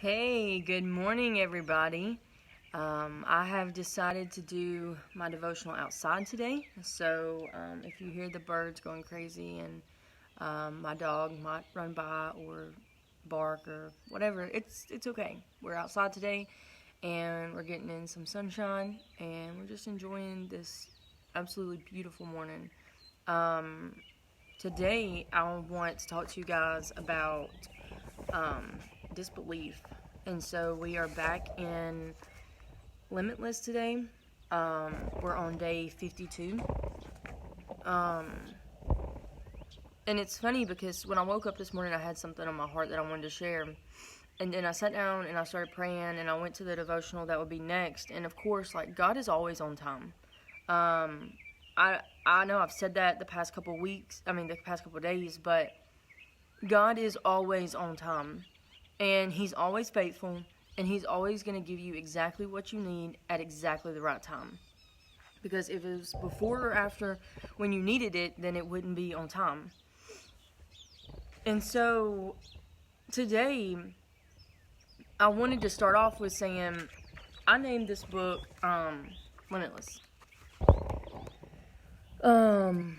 Hey, good morning, everybody. I have decided to do my devotional outside today. So, if you hear the birds going crazy and my dog might run by or bark or whatever, it's okay. We're outside today and we're getting in some sunshine and we're just enjoying this absolutely beautiful morning. Um, Today, I want to talk to you guys about disbelief. And so we are back in Limitless today. We're on day 52. Um, and it's funny because when I woke up this morning, I had something on my heart that I wanted to share. And then I sat down and I started praying and I went to the devotional that would be next. And of course, like, God is always on time. I know I've said that the past couple days, but God is always on time. And He's always faithful. And He's always going to give you exactly what you need at exactly the right time. Because if it was before or after when you needed it, then it wouldn't be on time. And so today, I wanted to start off with saying, I named this book Limitless. And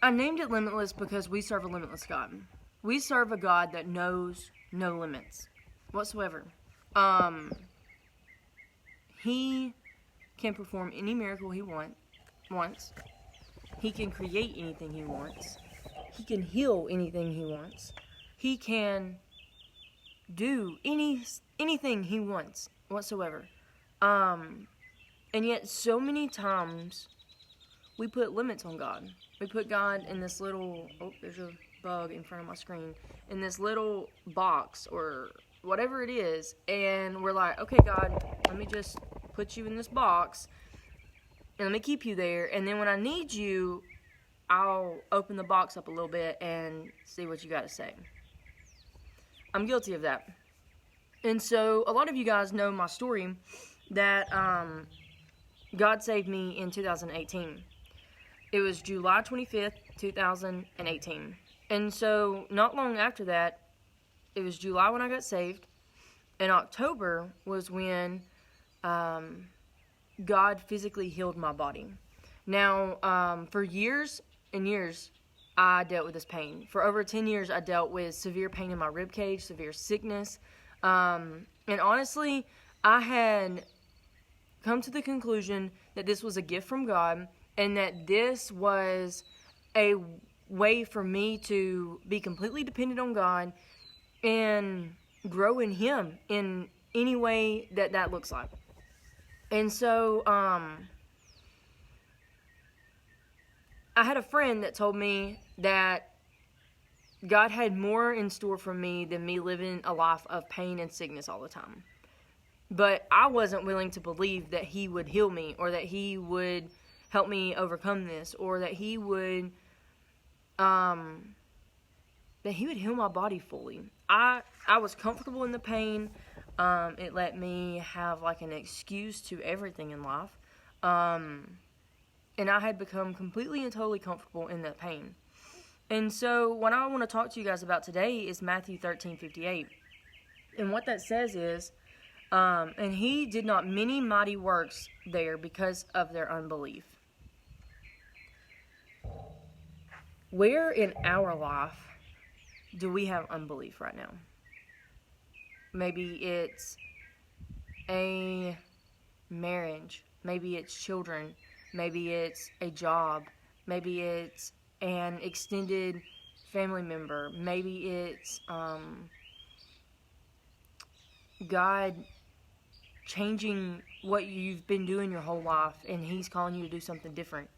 I named it Limitless because we serve a limitless God. We serve a God that knows no limits whatsoever. He can perform any miracle He wants. He can create anything He wants. He can heal anything He wants. He can do anything He wants whatsoever. And yet so many times we put limits on God. We put God in this little, there's a bug in front of my screen, in this little box or whatever it is, and we're like, okay, God, let me just put you in this box and let me keep you there, and then when I need you, I'll open the box up a little bit and see what you got to say. I'm guilty of that. And so a lot of you guys know my story that God saved me in 2018. It was July 25th, 2018. And so not long after that, it was July when I got saved. And October was when God physically healed my body. Now, for years and years, I dealt with this pain. For over 10 years, I dealt with severe pain in my rib cage, severe sickness. And honestly, I had come to the conclusion that this was a gift from God and that this was a way for me to be completely dependent on God and grow in Him in any way that looks like. And so I had a friend that told me that God had more in store for me than me living a life of pain and sickness all the time. But I wasn't willing to believe that He would heal me or that He would help me overcome this or that He would heal my body fully. I was comfortable in the pain. It let me have like an excuse to everything in life. And I had become completely and totally comfortable in that pain. And so what I want to talk to you guys about today is Matthew 13:58. And what that says is, and He did not many mighty works there because of their unbelief. Where in our life do we have unbelief right now? Maybe it's a marriage. Maybe it's children. Maybe it's a job. Maybe it's an extended family member. Maybe it's God changing what you've been doing your whole life and He's calling you to do something different.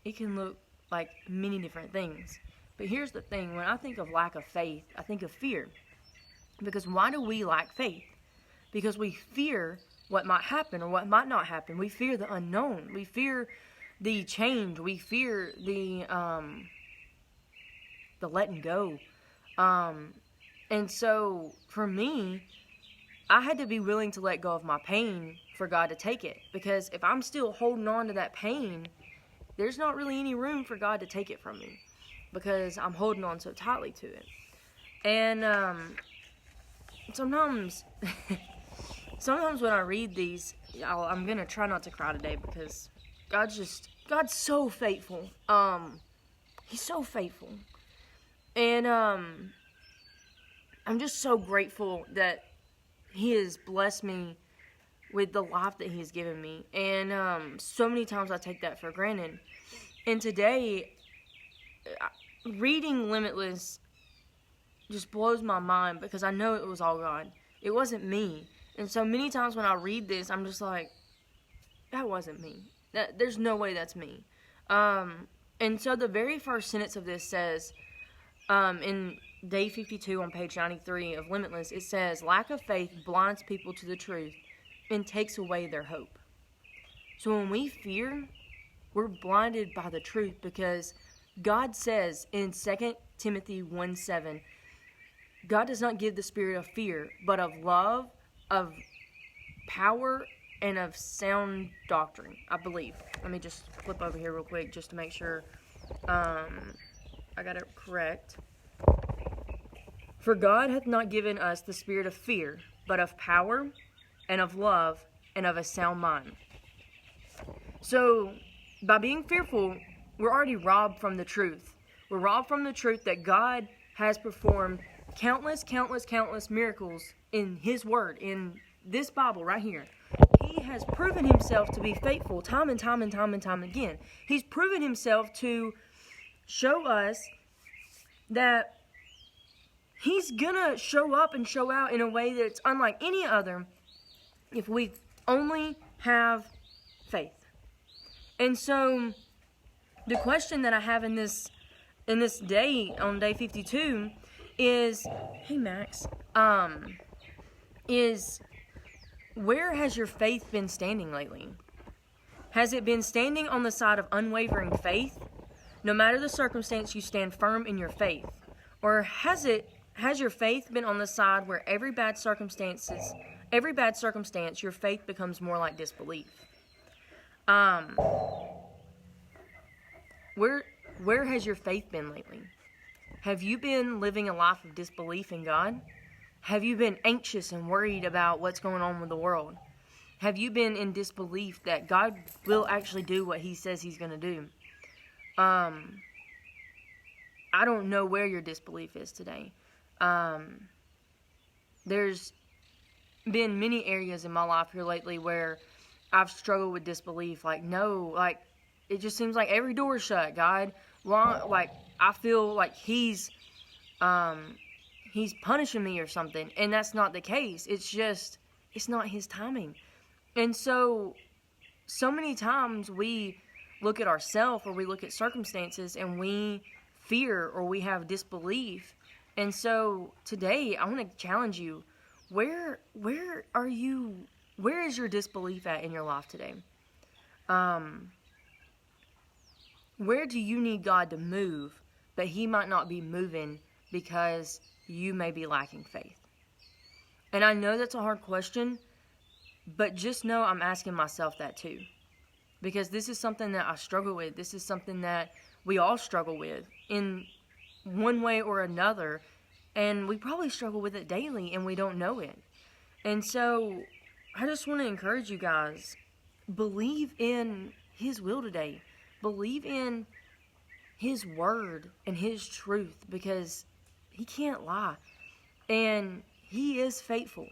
It can look like many different things. But here's the thing. When I think of lack of faith, I think of fear. Because why do we lack faith? Because we fear what might happen or what might not happen. We fear the unknown. We fear the change. We fear the letting go. And so for me, I had to be willing to let go of my pain for God to take it. Because if I'm still holding on to that pain, there's not really any room for God to take it from me. because I'm holding on so tightly to it. And sometimes, sometimes when I read these, I'm gonna try not to cry today because God's so faithful. He's so faithful, and I'm just so grateful that He has blessed me with the life that He has given me. And so many times I take that for granted. And today, reading Limitless just blows my mind because I know it was all God. It wasn't me. And so many times when I read this, I'm just like, that wasn't me. There's no way that's me. And so the very first sentence of this says, in day 52 on page 93 of Limitless, it says, lack of faith blinds people to the truth and takes away their hope. So when we fear, we're blinded by the truth because God says in 2 Timothy 1:7, God does not give the spirit of fear, but of love, of power, and of sound doctrine, I believe. Let me just flip over here real quick just to make sure I got it correct. For God hath not given us the spirit of fear, but of power, and of love, and of a sound mind. So, by being fearful, we're already robbed from the truth. We're robbed from the truth that God has performed countless miracles in His Word, in this Bible right here. He has proven Himself to be faithful time and time again. He's proven Himself to show us that He's gonna show up and show out in a way that's unlike any other if we only have faith. And so the question that I have in this day, on day 52, is, hey Max, is where has your faith been standing lately? Has it been standing on the side of unwavering faith? No matter the circumstance, you stand firm in your faith. Or has your faith been on the side where every bad circumstance, your faith becomes more like disbelief? Where has your faith been lately? Have you been living a life of disbelief in God? Have you been anxious and worried about what's going on with the world? Have you been in disbelief that God will actually do what He says He's going to do? I don't know where your disbelief is today. There's been many areas in my life here lately where I've struggled with disbelief. It just seems like every door is shut, God. I feel like He's punishing me or something, and that's not the case. It's not His timing. And so many times we look at ourselves or we look at circumstances and we fear or we have disbelief. And so today I want to challenge you. Where is your disbelief at in your life today? Where do you need God to move, but He might not be moving because you may be lacking faith? And I know that's a hard question, but just know I'm asking myself that too. Because this is something that I struggle with. This is something that we all struggle with in one way or another. And we probably struggle with it daily and we don't know it. And so I just want to encourage you guys, believe in His will today. Believe in His word and His truth, because He can't lie. And He is faithful.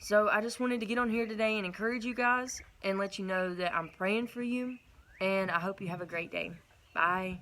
So I just wanted to get on here today and encourage you guys and let you know that I'm praying for you. And I hope you have a great day. Bye.